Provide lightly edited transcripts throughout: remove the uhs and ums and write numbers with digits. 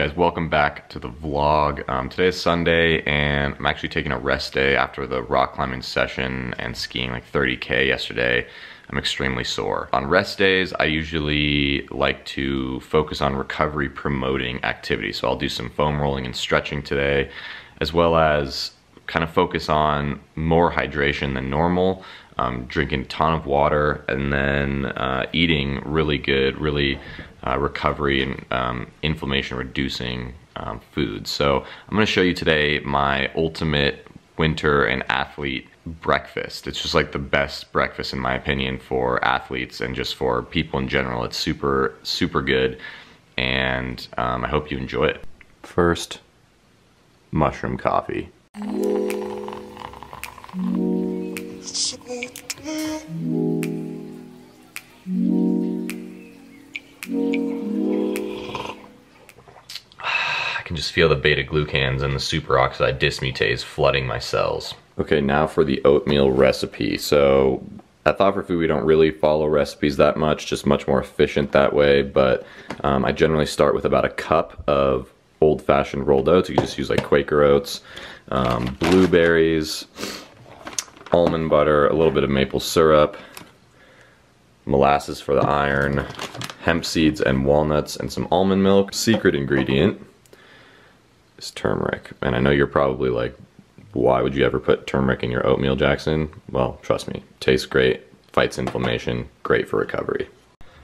guys, welcome back to the vlog. Today is Sunday and I'm actually taking a rest day after the rock climbing session and skiing like 30K yesterday. I'm extremely sore. On rest days, I usually like to focus on recovery promoting activities. So I'll do some foam rolling and stretching today, as well as kind of focus on more hydration than normal, drinking a ton of water, and then eating really good, really recovery and inflammation reducing foods. So I'm gonna show you today my ultimate winter and athlete breakfast. It's just like the best breakfast in my opinion for athletes and just for people in general. It's super, super good, and I hope you enjoy it. First, mushroom coffee. I can just feel the beta glucans and the superoxide dismutase flooding my cells. Okay, now for the oatmeal recipe. So at Thought for Food, we don't really follow recipes that much, just much more efficient that way. But I generally start with about a cup of old-fashioned rolled oats. You can just use like Quaker oats, blueberries, almond butter, a little bit of maple syrup, molasses for the iron, hemp seeds and walnuts, and some almond milk. Secret ingredient is turmeric. And I know you're probably like, why would you ever put turmeric in your oatmeal, Jackson? Well, trust me, tastes great, fights inflammation, great for recovery.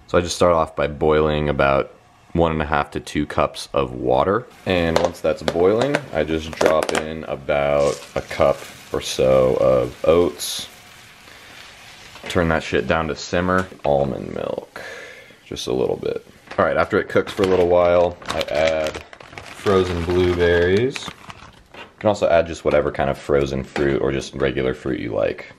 So I just start off by boiling about 1.5 to 2 cups of water. And once that's boiling, I just drop in about a cup or so of oats. Turn that shit down to simmer. Almond milk, just a little bit. All right, after it cooks for a little while, I add frozen blueberries. You can also add just whatever kind of frozen fruit or just regular fruit you like.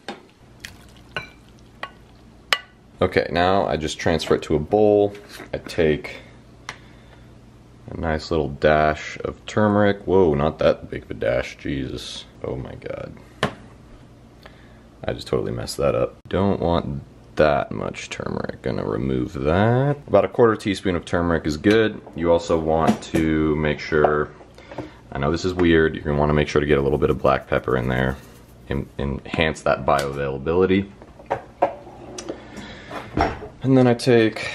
Okay, now I just transfer it to a bowl. I take a nice little dash of turmeric. Whoa, not that big of a dash, Jesus. Oh my God. I just totally messed that up. Don't want that much turmeric. Gonna remove that. About a 1/4 teaspoon of turmeric is good. You also want to make sure, I know this is weird, you're gonna wanna make sure to get a little bit of black pepper in there. Enhance that bioavailability. And then I take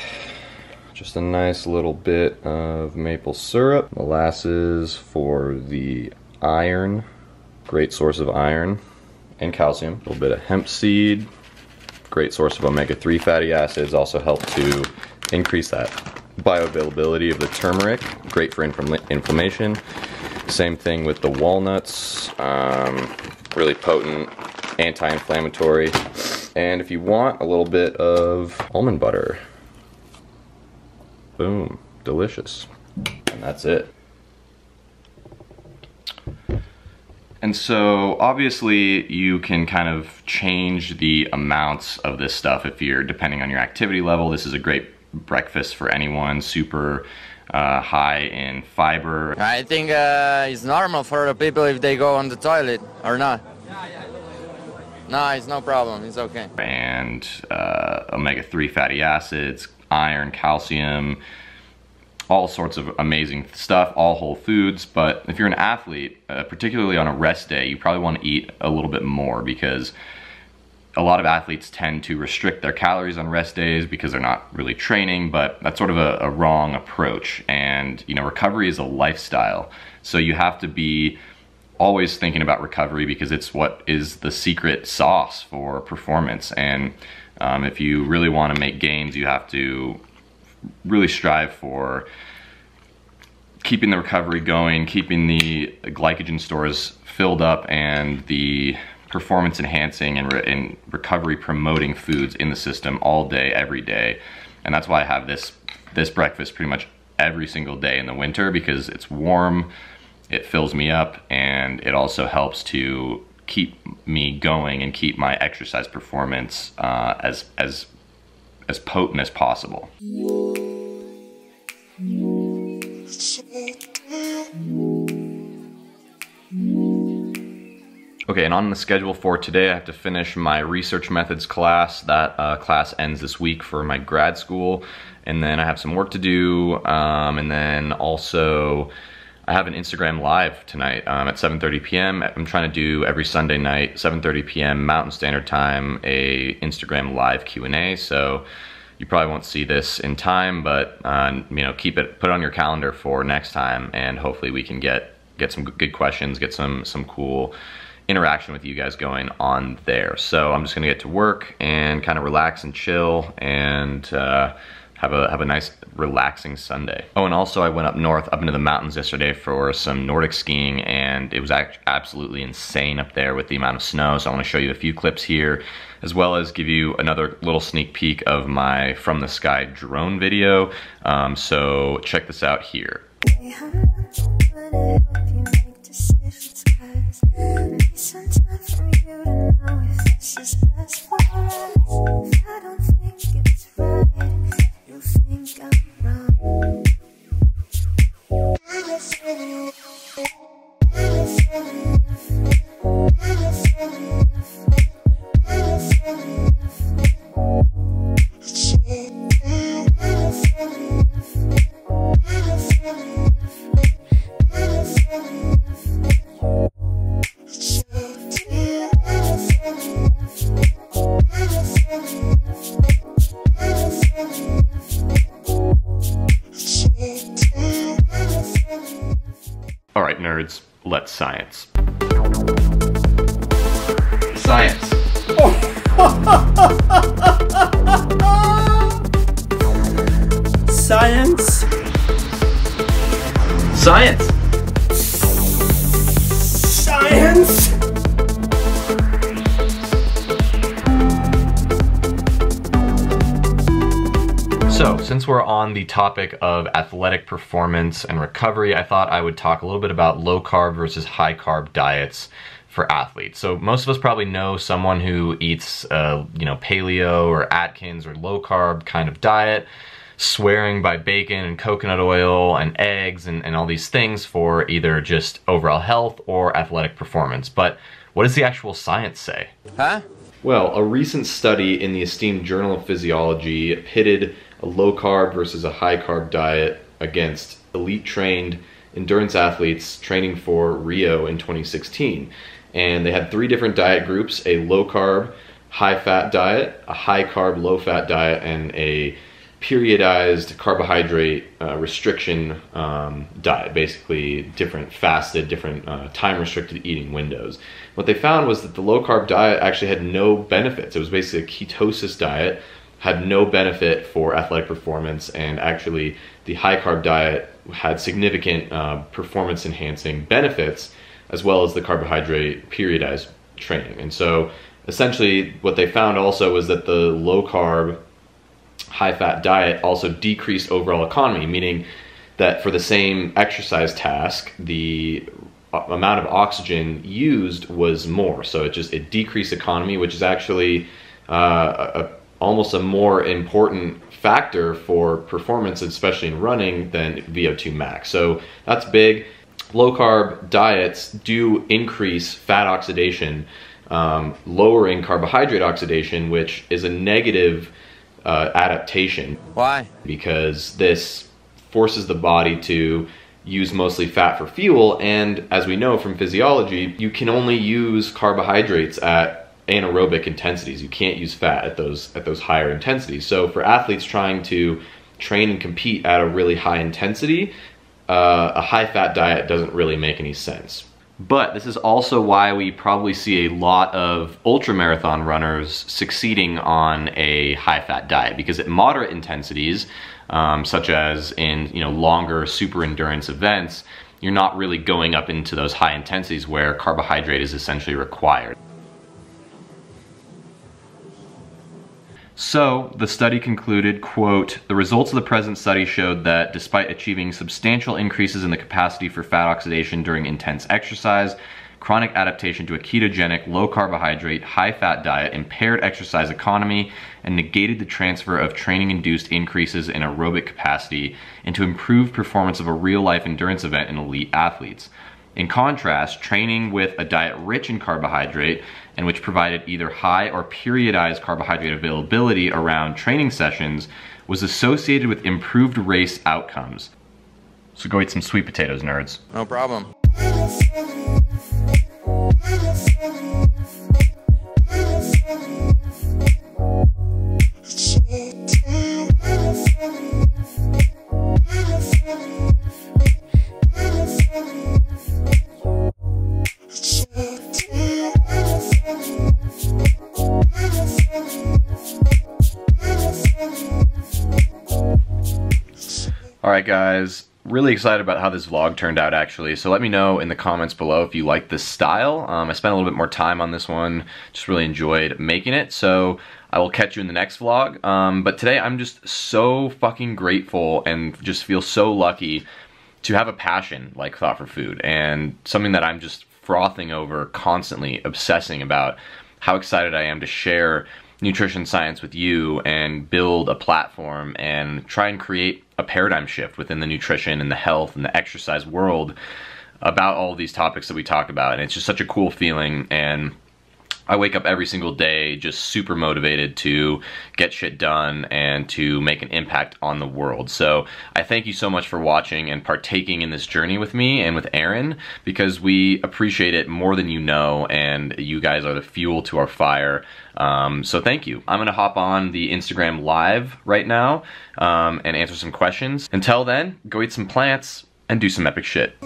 just a nice little bit of maple syrup, molasses for the iron, great source of iron and calcium, a little bit of hemp seed, great source of omega-3 fatty acids, also help to increase that bioavailability of the turmeric, great for inflammation. Same thing with the walnuts, really potent anti-inflammatory. And if you want, a little bit of almond butter. Boom, delicious. And that's it. And so obviously you can kind of change the amounts of this stuff if you're, depending on your activity level. This is a great breakfast for anyone, super high in fiber. I think it's normal for the people if they go on the toilet or not. No, it's no problem, it's okay. And omega-3 fatty acids, iron, calcium, all sorts of amazing stuff, all whole foods. But if you're an athlete, particularly on a rest day, you probably want to eat a little bit more, because a lot of athletes tend to restrict their calories on rest days because they're not really training, but that's sort of a wrong approach. And you know, recovery is a lifestyle. So you have to be always thinking about recovery, because it's what is the secret sauce for performance. And if you really want to make gains, you have to really strive for keeping the recovery going, keeping the glycogen stores filled up, and the performance enhancing and recovery promoting foods in the system all day, every day. And that's why I have this breakfast pretty much every single day in the winter, because it's warm, it fills me up, and it also helps to keep me going and keep my exercise performance as potent as possible. Okay, and on the schedule for today, I have to finish my research methods class. That class ends this week for my grad school. And then I have some work to do. And then also I have an Instagram live tonight at 7:30 p.m. I'm trying to do every Sunday night, 7:30 p.m. Mountain Standard Time, a Instagram live Q&A. So you probably won't see this in time, but you know, put it on your calendar for next time, and hopefully we can get some good questions, get some cool interaction with you guys going on there. So I'm just gonna get to work and kind of relax and chill and have a nice relaxing Sunday. Oh, and also I went up north, up into the mountains yesterday for some Nordic skiing, and it was absolutely insane up there with the amount of snow. So I want to show you a few clips here, as well as give you another little sneak peek of my from the sky drone video. So check this out here. All right, nerds, let's science. Science. Science. Science. Science. So, since we're on the topic of athletic performance and recovery, I thought I would talk a little bit about low-carb versus high-carb diets for athletes. So most of us probably know someone who eats, you know, paleo or Atkins or low-carb kind of diet, swearing by bacon and coconut oil and eggs and all these things for either just overall health or athletic performance. But what does the actual science say? Huh? Well, a recent study in the esteemed Journal of Physiology pitted a low-carb versus a high-carb diet against elite-trained endurance athletes training for Rio in 2016. And they had 3 different diet groups: a low-carb, high-fat diet, a high-carb, low-fat diet, and a periodized carbohydrate restriction diet, basically different fasted, different time-restricted eating windows. What they found was that the low-carb diet actually had no benefits. It was basically a ketosis diet, had no benefit for athletic performance, and actually the high-carb diet had significant performance-enhancing benefits, as well as the carbohydrate periodized training. And so essentially what they found also was that the low-carb, high-fat diet also decreased overall economy, meaning that for the same exercise task, the amount of oxygen used was more. So it decreased economy, which is actually almost a more important factor for performance, especially in running, than VO2 max. So that's big. Low carb diets do increase fat oxidation, lowering carbohydrate oxidation, which is a negative adaptation. Why? Because this forces the body to use mostly fat for fuel, and as we know from physiology, you can only use carbohydrates at anaerobic intensities. You can't use fat at those higher intensities. So for athletes trying to train and compete at a really high intensity, a high-fat diet doesn't really make any sense. But this is also why we probably see a lot of ultramarathon runners succeeding on a high-fat diet, because at moderate intensities, such as in longer super endurance events, you're not really going up into those high intensities where carbohydrate is essentially required. So the study concluded, quote, "The results of the present study showed that despite achieving substantial increases in the capacity for fat oxidation during intense exercise, chronic adaptation to a ketogenic, low carbohydrate, high fat diet impaired exercise economy and negated the transfer of training-induced increases in aerobic capacity into improved performance of a real-life endurance event in elite athletes. In contrast, training with a diet rich in carbohydrate and which provided either high or periodized carbohydrate availability around training sessions was associated with improved race outcomes. So go eat some sweet potatoes, nerds. No problem. Alright guys, really excited about how this vlog turned out actually, so let me know in the comments below if you like this style. I spent a little bit more time on this one, just really enjoyed making it, so I will catch you in the next vlog. But today I'm just so fucking grateful and just feel so lucky to have a passion like Thought for Food, and something that I'm just frothing over, constantly obsessing about. How excited I am to share nutrition science with you and build a platform and try and create a paradigm shift within the nutrition and the health and the exercise world about all of these topics that we talk about. And it's just such a cool feeling, and I wake up every single day just super motivated to get shit done and to make an impact on the world. So I thank you so much for watching and partaking in this journey with me and with Aaron, because we appreciate it more than you know, and you guys are the fuel to our fire. So thank you. I'm gonna hop on the Instagram live right now and answer some questions. Until then, go eat some plants and do some epic shit.